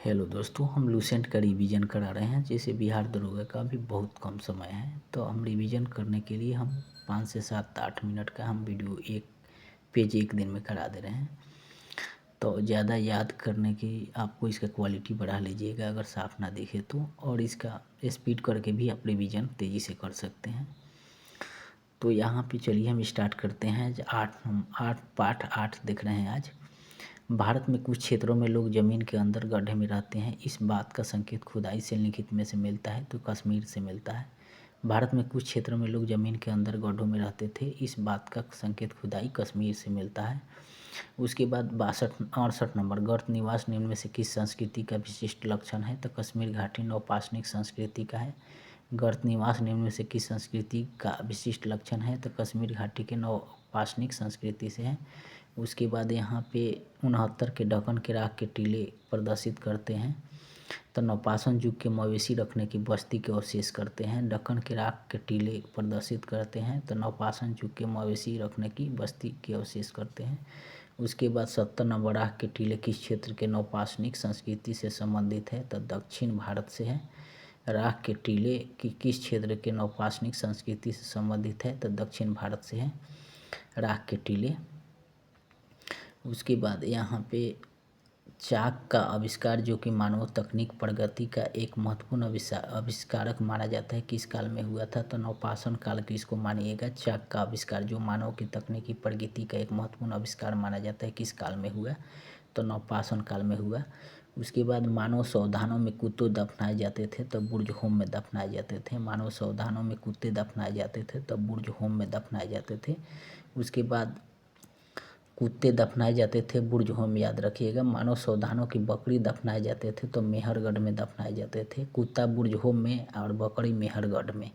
Hello दोस्तों, हम Lucent का रिवीजन करा रहे हैं। जैसे बिहार दरोगा का भी बहुत कम समय है, तो हम रिवीजन करने के लिए हम 5 से 7-8 मिनट का हम वीडियो एक पेज एक दिन में करा दे रहे हैं। तो ज़्यादा याद करने की आपको इसका क्वालिटी बढ़ा लीजिएगा अगर साफ ना दिखे तो, और इसका स्पीड करके भी आप रिवीजन तेज़ी से कर सकते हैं। तो यहाँ पे चलिए हम स्टार्ट करते हैं। पाठ 8 देख रहे हैं आज। भारत में कुछ क्षेत्रों में लोग जमीन के अंदर गड्ढे में रहते हैं। इस बात का संकेत खुदाई से लिखित में से मिलता है तो कश्मीर से मिलता है। भारत में कुछ क्षेत्रों में लोग जमीन के अंदर गड्ढों में रहते थे। इस बात का संकेत खुदाई कश्मीर से मिलता है। उसके बाद 68 नंबर, गर्त निवास निम्न में से किस संस्कृति का विशिष्ट लक्षण है? तो कश्मीर घाटी नवपाषाणिक संस्कृति का है। गर्त निवास निम्न में से किस संस्कृति का विशिष्ट लक्षण है? तो कश्मीर घाटी के नवपाषाणिक संस्कृति से है। उसके बाद यहाँ पे 69 के ढक्कन के राख के टीले प्रदर्शित करते हैं। तो नवपाषाण युग के मवेशी रखने की बस्ती के अवशेष करते हैं। ढक्कन के राख के टीले प्रदर्शित करते हैं। तो नवपाषाण युग के मवेशी रखने की बस्ती के अवशेष करते हैं। उसके बाद 70 नंबर, राख के टीले किस क्षेत्र के नवपाषाणिक संस्कृति से संबंधित है? तो दक्षिण भारत से है। राख के टीले किस क्षेत्र के नवपाषाणिक संस्कृति से संबंधित है? तो दक्षिण भारत से है राख के टीले। उसके बाद यहाँ पे चाक का आविष्कार, जो कि मानव तकनीक प्रगति का एक महत्वपूर्ण आविष्कारक माना जाता है, किस काल में हुआ था? तो नवपाषाण काल की इसको मानिएगा। चाक का आविष्कार जो मानव की तकनीकी प्रगति का एक महत्वपूर्ण आविष्कार माना जाता है, किस काल में हुआ? तो नवपाषाण काल में हुआ। उसके बाद मानव संविधानों में कुत्ते दफनाए जाते थे, तब बुर्ज होम में दफनाए जाते थे। मानव संविधानों में कुत्ते दफनाए जाते थे, तब बुर्ज होम में दफनाए जाते थे। उसके बाद कुत्ते दफनाए जाते थे बुर्ज होम, याद रखिएगा। मानव संविधानों की बकरी दफनाए जाते थे तो मेहरगढ़ में दफनाए जाते थे। कुत्ता बुर्ज होम में और बकरी मेहरगढ़ में।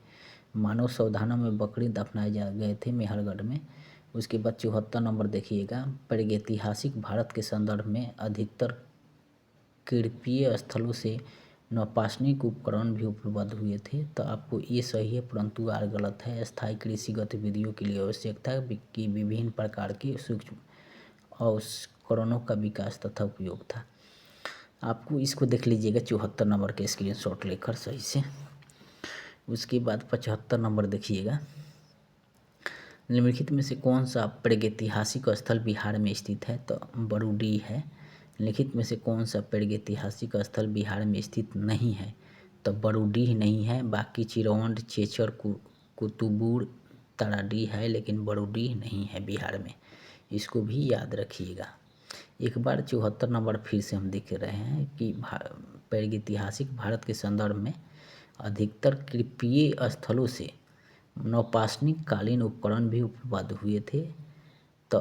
मानव संविधानों में बकरी दफनाए जा गए थे मेहरगढ़ में। उसके बाद 74 नंबर देखिएगा, प्रागैतिहासिक भारत के संदर्भ में अधिकतर कृषीय स्थलों से नवपाषाणिक उपकरण भी उपलब्ध हुए थे। तो आपको ये सही है, परंतु आर गलत है। स्थायी कृषि गतिविधियों के लिए आवश्यकता की विभिन्न प्रकार की सूक्ष्म उपकरणों का विकास तथा उपयोग था। आपको इसको देख लीजिएगा 74 नंबर के स्क्रीनशॉट लेकर सही से। उसके बाद 75 नंबर देखिएगा, निम्नलिखित में से कौन सा प्रागैतिहासिक स्थल बिहार में स्थित है? तो बरूडीह है। लिखित में से कौन सा प्रागैतिहासिक स्थल बिहार में स्थित नहीं है? तो बरूडीह नहीं है। बाकी चिरौंड, चेचर, कुतुबुर, ताराडीह है, लेकिन बरूडीह नहीं है बिहार में। इसको भी याद रखिएगा। एक बार 74 नंबर फिर से हम देख रहे हैं कि प्रागैतिहासिक भारत के संदर्भ में अधिकतर कृषीय स्थलों से नवपाषाणिक कालीन उपकरण भी उपलब्ध हुए थे। तो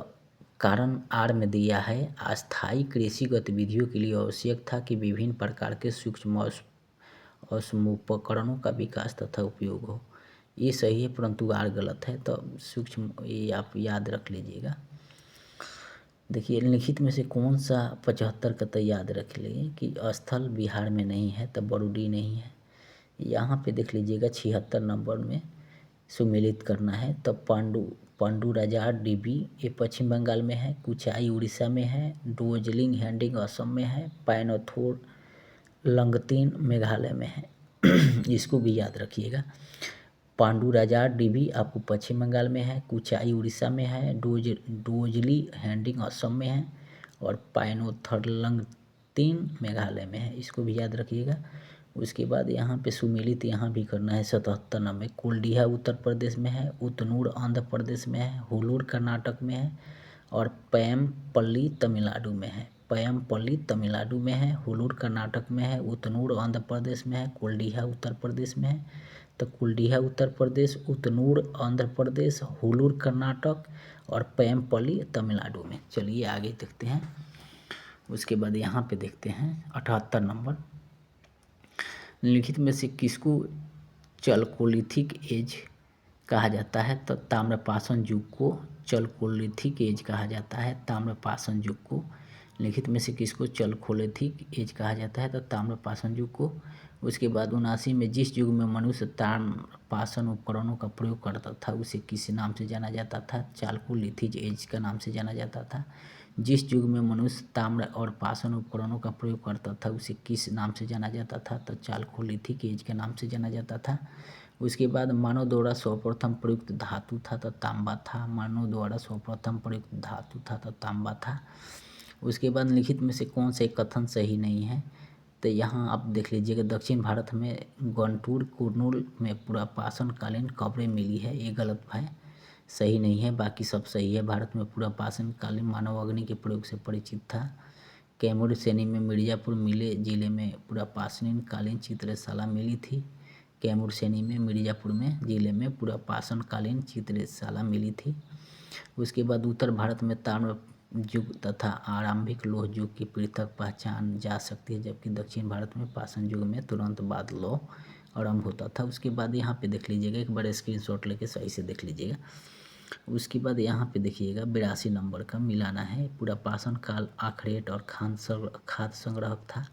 कारण आर में दिया है, अस्थायी कृषि गतिविधियों के लिए आवश्यक था कि विभिन्न प्रकार के सूक्ष्म उपकरणों का विकास तथा उपयोग हो। ये सही है, परंतु आर गलत है। तो सूक्ष्म, ये आप याद रख लीजिएगा। देखिए लिखित में से कौन सा 75 का तो याद रख लीजिए कि स्थल बिहार में नहीं है, तो बरूडी नहीं है। यहाँ पे देख लीजिएगा 76 नंबर में सुमेलित करना है। तो पांडुराजार डीबी ये पश्चिम बंगाल में है। कुचाई उड़ीसा में है। दार्जिलिंग हैंडिंग असम में है। पैनोथोर लंगतीन मेघालय में है। इसको भी याद रखिएगा। पांडुराजार डीबी आपको पश्चिम बंगाल में है। कुचाई उड़ीसा में है। डोजली हैंडिंग असम में है। और पैनोथरलंगतीन मेघालय में है। इसको भी याद रखिएगा। उसके बाद यहाँ पे सुमेलित यहाँ भी करना है 77 नंबर, कुलडीहा उत्तर प्रदेश में है। उतनूर आंध्र प्रदेश में है। हुलूर कर्नाटक में है। और पैमपल्ली तमिलनाडु में है। पैमपल्ली तमिलनाडु में है। हुलूर कर्नाटक में है। उतनूर आंध्र प्रदेश में है। कुलडीहा उत्तर प्रदेश में है। तो कुलडीहा उत्तर प्रदेश, उतनूर आंध्र प्रदेश, हुलूर कर्नाटक और पैमपल्ली तमिलनाडु में। चलिए आगे देखते हैं। उसके बाद यहाँ पे देखते हैं 78 नंबर, निम्नलिखित में से किसको चलकोलिथिक एज कहा जाता है? तो ताम्रपाषाण युग को चलकोलिथिक एज कहा जाता है। ताम्रपाषाण युग को। लिखित में से किसको चलकोलिथिक एज कहा जाता है? तो ताम्रपाषाण युग को। उसके बाद 79 में जिस युग में मनुष्य ताम्रपाषाण उपकरणों का प्रयोग करता था उसे किस नाम से जाना जाता था? चालकोलिथिक एज का नाम से जाना जाता था। जिस युग में मनुष्य ताम्र और पाषाण उपकरणों का प्रयोग करता था उसे किस नाम से जाना जाता था? तो चालकोलिथिक एज के नाम से जाना जाता था। उसके बाद मानव द्वारा सर्वप्रथम प्रयुक्त धातु था तो तांबा था। मानव द्वारा सर्वप्रथम प्रयुक्त धातु था तो तांबा था। उसके बाद निम्नलिखित में से कौन सा कथन सही नहीं है? तो यहाँ आप देख लीजिएगा, दक्षिण भारत में गुंटूर कुर्नूल में पुरापाषाणकालीन कब्रें मिली है, ये गलत है, सही नहीं है। बाकी सब सही है। भारत में पुरापाषाणकालीन मानव अग्नि के प्रयोग से परिचित था। कैमूर श्रेणी में मिर्जापुर मिले जिले में पुरापाषाणकालीन चित्रशाला मिली थी। कैमूर श्रेणी में मिर्जापुर में जिले में पुरापाषाणकालीन चित्रशाला मिली थी। उसके बाद उत्तर भारत में ताम्र युग तथा आरंभिक लौह युग की पृथक पहचान जा सकती है, जबकि दक्षिण भारत में पाषाण युग में तुरंत बाद लौह आरंभ होता था। उसके बाद यहाँ पे देख लीजिएगा, एक बड़े स्क्रीनशॉट लेके सही से देख लीजिएगा। उसके बाद यहाँ पे देखिएगा 82 नंबर का मिलाना है। पुरापाषाण काल आखरेट और खाद्य संग्रहक था।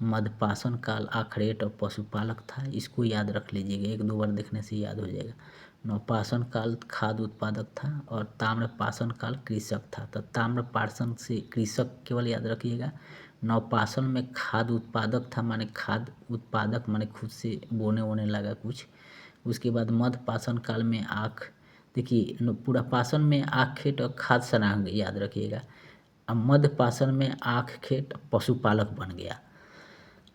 मध्यपाषाण काल आखरेट और पशुपालक था। इसको याद रख लीजिएगा, एक दो बार देखने से याद हो जाएगा। नवपाषाण काल खाद्य उत्पादक था और ताम्रपाषाण काल कृषक था। तो ताम्रपाषाण से कृषक केवल याद रखिएगा। नवपाषाण में खाद्य उत्पादक था, माने खाद्य उत्पादक माने खुद से बोने वोने लगा कुछ। उसके बाद मध्यपाषाण काल में आँख, देखिए पुरापाषाण में आँख खेट और खाद्य सनाग याद रखिएगा। अब मध्यपाषाण में आँख खेट पशुपालक बन गया,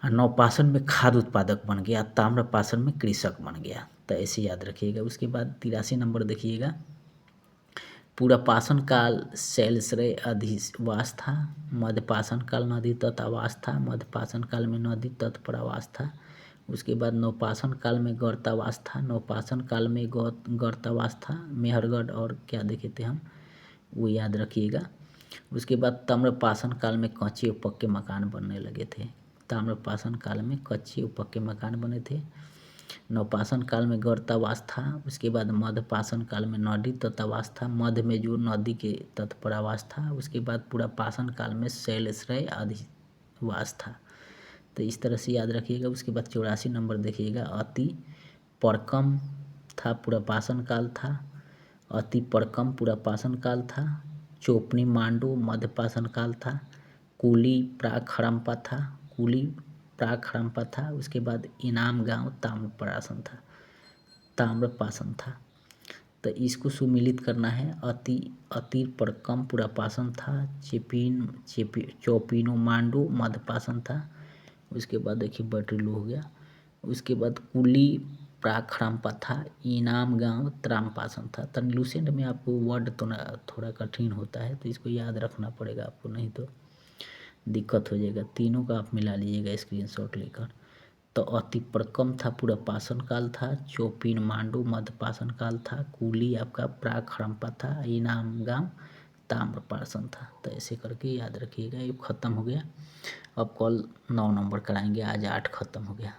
और नवपाषाण में खाद्य उत्पादक बन गया, ताम्रपाषाण में कृषक बन गया। तो ऐसे याद रखिएगा। उसके बाद 83 नंबर देखिएगा। पुरापाषाण काल शैलश्रय अधिवास था। मध्यपाषाण काल नदी तट आवास था। मध्यपाषाण काल में नदी तट पर आवास था। उसके बाद नवपाषाण काल में गर्तावास था। नवपाषाण काल में गर्तावास था। मेहरगढ़ और क्या देखे थे हम, वो याद रखिएगा। उसके बाद ताम्रपाषाण काल में कच्चे और पक्के मकान बनने लगे थे। ताम्रपाषाण काल में कच्चे और पक्के मकान बने थे। नवपाषाण काल में गर्तावास था। उसके बाद मध्यपाषाण काल में नदी तटावास था। मध्य में जो नदी के तट पर आवास था। उसके बाद पुरापाषाण काल में शैलश्रय अधिवास था। तो इस तरह से याद रखिएगा। उसके बाद 84 नंबर देखिएगा। अति परकम था, पुरापाषाण काल था। अति परकम पुरापाषाण काल था। चोपनी मांडू मध्यपाषाण काल था। कुली प्राक हड़प्पा था। कुली प्राक हड़प्पा था। उसके बाद इनाम गांव ताम्रपाषाण था, ताम्रपाषाण था। तो इसको सुमिलित करना है। अति परकम पुरापाषाण था। चौपिनो मांडू मध्यपाषाण था। उसके बाद देखिए बैटरी लो हो गया। उसके बाद कुली प्राक हड़प्पा था। इनाम गांव ताम्रपाषाण था। ट्रांसल्यूसेंट में आपको वर्ड तो थोड़ा कठिन होता है, तो इसको याद रखना पड़ेगा आपको, नहीं तो दिक्कत हो जाएगा। तीनों का आप मिला लीजिएगा स्क्रीनशॉट लेकर। तो अति प्रकम था पुरापाषाण काल था। चौपिन मांडू मध्यपाषाण काल था। कुली आपका प्राक हड़प्पा था। इनाम गांव ताम्रपाषाण था। तो ऐसे करके याद रखिएगा। ये ख़त्म हो गया। अब कल 9 नंबर कराएंगे, आज 8 ख़त्म हो गया।